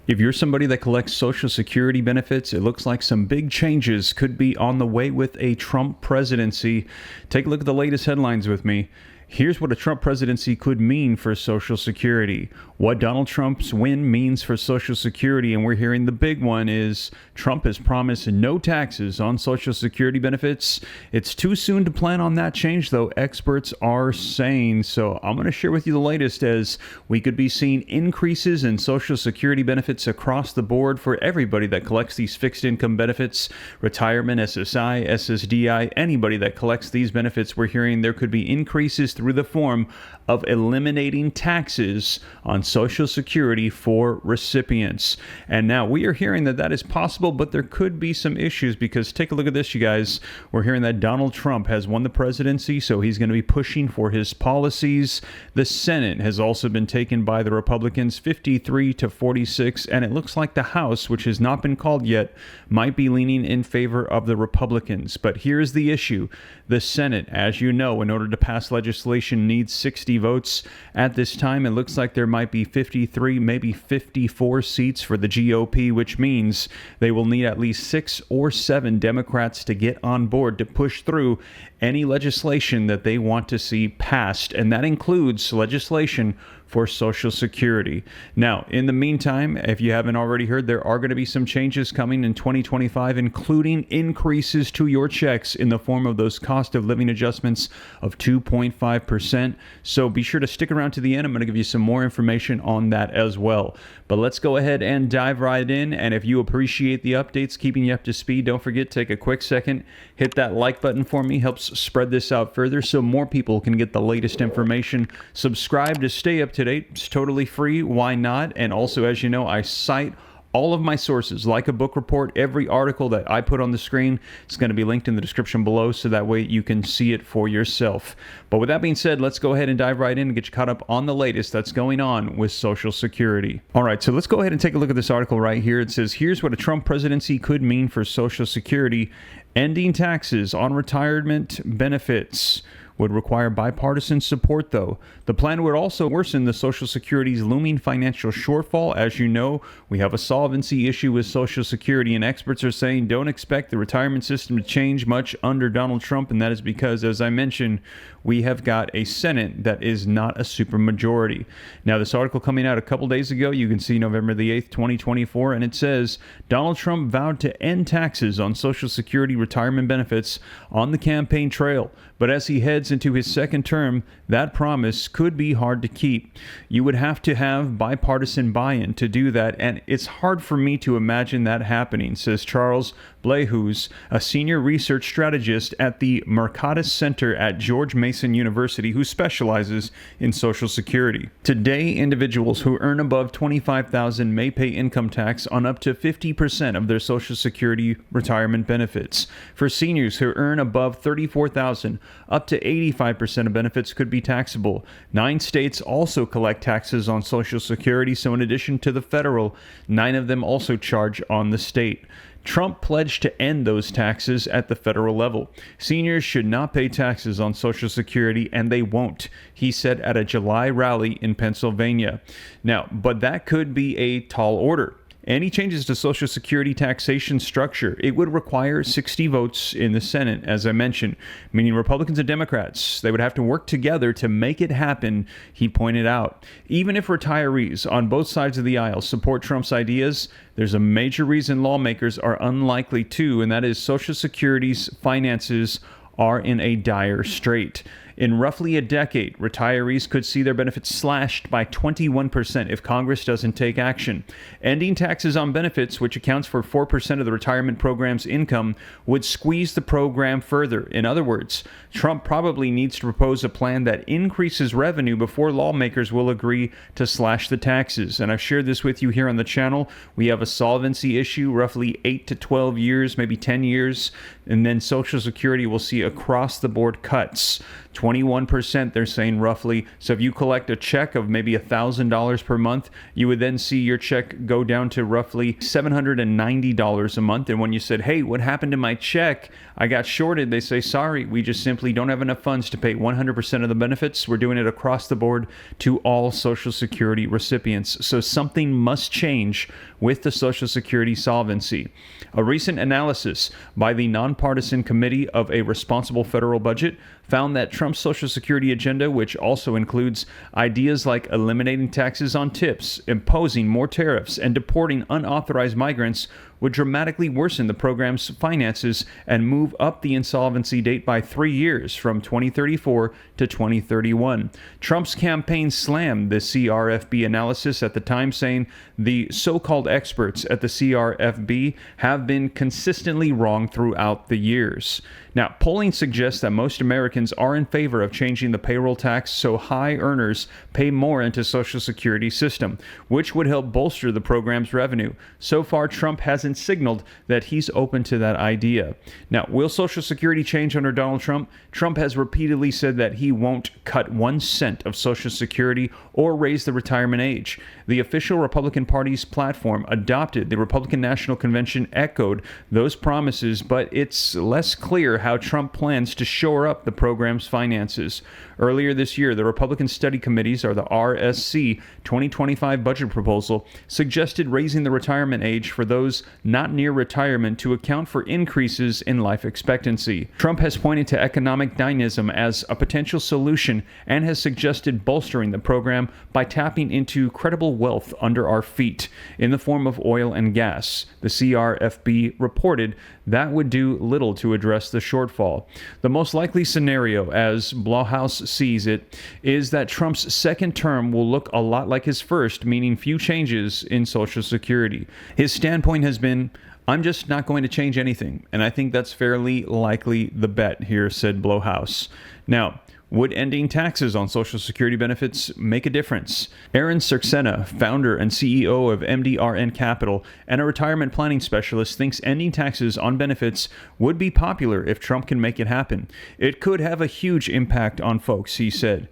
If you're somebody that collects Social Security benefits, it looks like some big changes could be on the way with a Trump presidency. Take a look at the latest headlines with me. Here's what a Trump presidency could mean for Social Security, what Donald Trump's win means for Social Security, and we're hearing the big one is Trump has promised no taxes on Social Security benefits. It's too soon to plan on that change, though, experts are saying. So I'm going to share with you the latest as we could be seeing increases in Social Security benefits across the board for everybody that collects these fixed income benefits, retirement, SSI, SSDI, anybody that collects these benefits. We're hearing there could be increases through the form of eliminating taxes on Social Security for recipients. And now we are hearing that that is possible, but there could be some issues because take a look at this, you guys. We're hearing that Donald Trump has won the presidency, so he's going to be pushing for his policies. The Senate has also been taken by the Republicans 53-46, and it looks like the House, which has not been called yet, might be leaning in favor of the Republicans. But here's the issue. The Senate, as you know, in order to pass legislation, needs 60 votes. At this time, it looks like there might be 53, maybe 54 seats for the GOP, which means they will need at least 6 or 7 Democrats to get on board to push through any legislation that they want to see passed, and that includes legislation for Social Security. Now, in the meantime, if you haven't already heard, there are going to be some changes coming in 2025, including increases to your checks in the form of those cost of living adjustments of 2.5%. So be sure to stick around to the end. I'm going to give you some more information on that as well. But let's go ahead and dive right in. And if you appreciate the updates, keeping you up to speed, don't forget, take a quick second, hit that like button for me. Helps spread this out further so more people can get the latest information. Subscribe to stay up to date. It's totally free. Why not? And also, as you know, I cite all of my sources like a book report. Every article that I put on the screen is going to be linked in the description below, so that way you can see it for yourself. But with that being said, let's go ahead and dive right in and get you caught up on the latest that's going on with Social Security. All right, so let's go ahead and take a look at this article right here. It says, here's what a Trump presidency could mean for Social Security. Ending taxes on retirement benefits would require bipartisan support, though. The plan would also worsen the Social Security's looming financial shortfall. As you know, we have a solvency issue with Social Security, and experts are saying don't expect the retirement system to change much under Donald Trump, and that is because, as I mentioned, we have got a Senate that is not a supermajority. Now, this article coming out a couple days ago, you can see November the 8th, 2024, and it says, Donald Trump vowed to end taxes on Social Security retirement benefits on the campaign trail. But as he heads into his second term, that promise could be hard to keep. You would have to have bipartisan buy-in to do that, and it's hard for me to imagine that happening, says Charles Blehus, a senior research strategist at the Mercatus Center at George Mason University, who specializes in Social Security. Today, individuals who earn above $25,000 may pay income tax on up to 50% of their Social Security retirement benefits. For seniors who earn above $34,000, up to 85% of benefits could be taxable. 9 states also collect taxes on Social Security, so in addition to the federal, 9 of them also charge on the state. Trump pledged to end those taxes at the federal level. Seniors should not pay taxes on Social Security, and they won't, he said at a July rally in Pennsylvania. Now, but that could be a tall order. Any changes to Social Security taxation structure, it would require 60 votes in the Senate, as I mentioned, meaning Republicans and Democrats. They would have to work together to make it happen, he pointed out. Even if retirees on both sides of the aisle support Trump's ideas, there's a major reason lawmakers are unlikely to, and that is Social Security's finances are in a dire strait. In roughly a decade, retirees could see their benefits slashed by 21% if Congress doesn't take action. Ending taxes on benefits, which accounts for 4% of the retirement program's income, would squeeze the program further. In other words, Trump probably needs to propose a plan that increases revenue before lawmakers will agree to slash the taxes. And I've shared this with you here on the channel. We have a solvency issue, roughly 8 to 12 years, maybe 10 years, and then Social Security will see across-the-board cuts. 21%, they're saying roughly. So if you collect a check of maybe $1,000 per month, you would then see your check go down to roughly $790 a month. And when you said, hey, what happened to my check? I got shorted. They say, sorry, we just simply don't have enough funds to pay 100% of the benefits. We're doing it across the board to all Social Security recipients. So something must change with the Social Security solvency. A recent analysis by the Nonpartisan Committee of a Responsible Federal Budget found that Trump's Social Security agenda, which also includes ideas like eliminating taxes on tips, imposing more tariffs, and deporting unauthorized migrants, would dramatically worsen the program's finances and move up the insolvency date by 3 years from 2034 to 2031. Trump's campaign slammed the CRFB analysis at the time, saying the so-called experts at the CRFB have been consistently wrong throughout the years. Now, polling suggests that most Americans are in favor of changing the payroll tax so high earners pay more into Social Security system, which would help bolster the program's revenue. So far, Trump hasn't signaled that he's open to that idea. Now, will Social Security change under Donald Trump? Trump has repeatedly said that he won't cut 1 cent of Social Security or raise the retirement age. The official Republican Party's platform adopted the Republican National Convention echoed those promises, but it's less clear how Trump plans to shore up the program's finances. Earlier this year, the Republican Study Committees, or the RSC, 2025 budget proposal suggested raising the retirement age for those not near retirement to account for increases in life expectancy. Trump has pointed to economic dynamism as a potential solution and has suggested bolstering the program by tapping into credible wealth under our feet in the form of oil and gas. The CRFB reported that would do little to address the shortfall. The most likely scenario, as Blauhaus sees it, is that Trump's second term will look a lot like his first, meaning few changes in Social Security. His standpoint has been, I'm just not going to change anything, and I think that's fairly likely the bet here, said Blauhaus. Now, would ending taxes on Social Security benefits make a difference? Aaron Cirksena, founder and CEO of MDRN Capital and a retirement planning specialist, thinks ending taxes on benefits would be popular if Trump can make it happen. It could have a huge impact on folks, he said.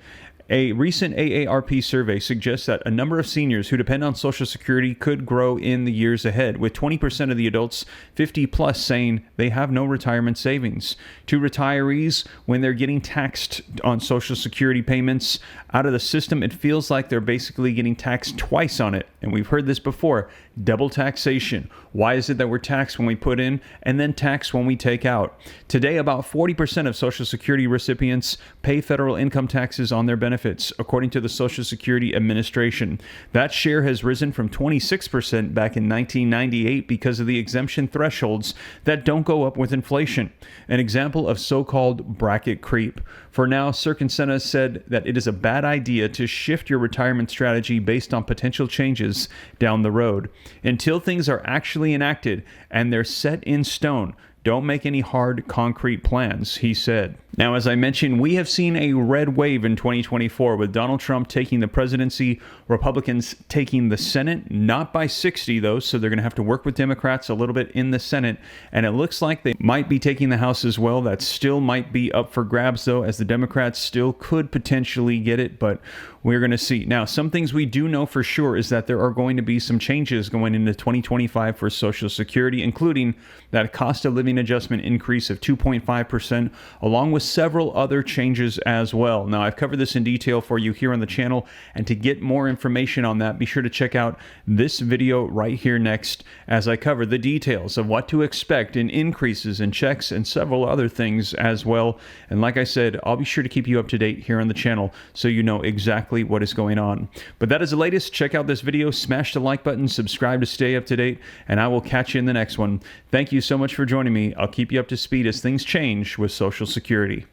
A recent AARP survey suggests that a number of seniors who depend on Social Security could grow in the years ahead, with 20% of the adults 50 plus saying they have no retirement savings. To retirees, when they're getting taxed on Social Security payments out of the system, it feels like they're basically getting taxed twice on it. And we've heard this before, double taxation. Why is it that we're taxed when we put in and then taxed when we take out? Today, about 40% of Social Security recipients pay federal income taxes on their benefits, according to the Social Security Administration. That share has risen from 26% back in 1998 because of the exemption thresholds that don't go up with inflation, an example of so-called bracket creep. For now, Cirksena said that it is a bad idea to shift your retirement strategy based on potential changes down the road. Until things are actually enacted and they're set in stone, don't make any hard, concrete plans, he said. Now, as I mentioned, we have seen a red wave in 2024 with Donald Trump taking the presidency, Republicans taking the Senate, not by 60 though, so they're going to have to work with Democrats a little bit in the Senate, and it looks like they might be taking the House as well. That still might be up for grabs though, as the Democrats still could potentially get it, but we're going to see. Now, some things we do know for sure is that there are going to be some changes going into 2025 for Social Security, including that cost of living adjustment increase of 2.5%, along with several other changes as well. Now, I've covered this in detail for you here on the channel, and to get more information on that, be sure to check out this video right here next as I cover the details of what to expect in increases in checks and several other things as well. And like I said, I'll be sure to keep you up to date here on the channel so you know exactly what is going on. But that is the latest. Check out this video, smash the like button, subscribe to stay up to date, and I will catch you in the next one. Thank you so much for joining me. I'll keep you up to speed as things change with Social Security.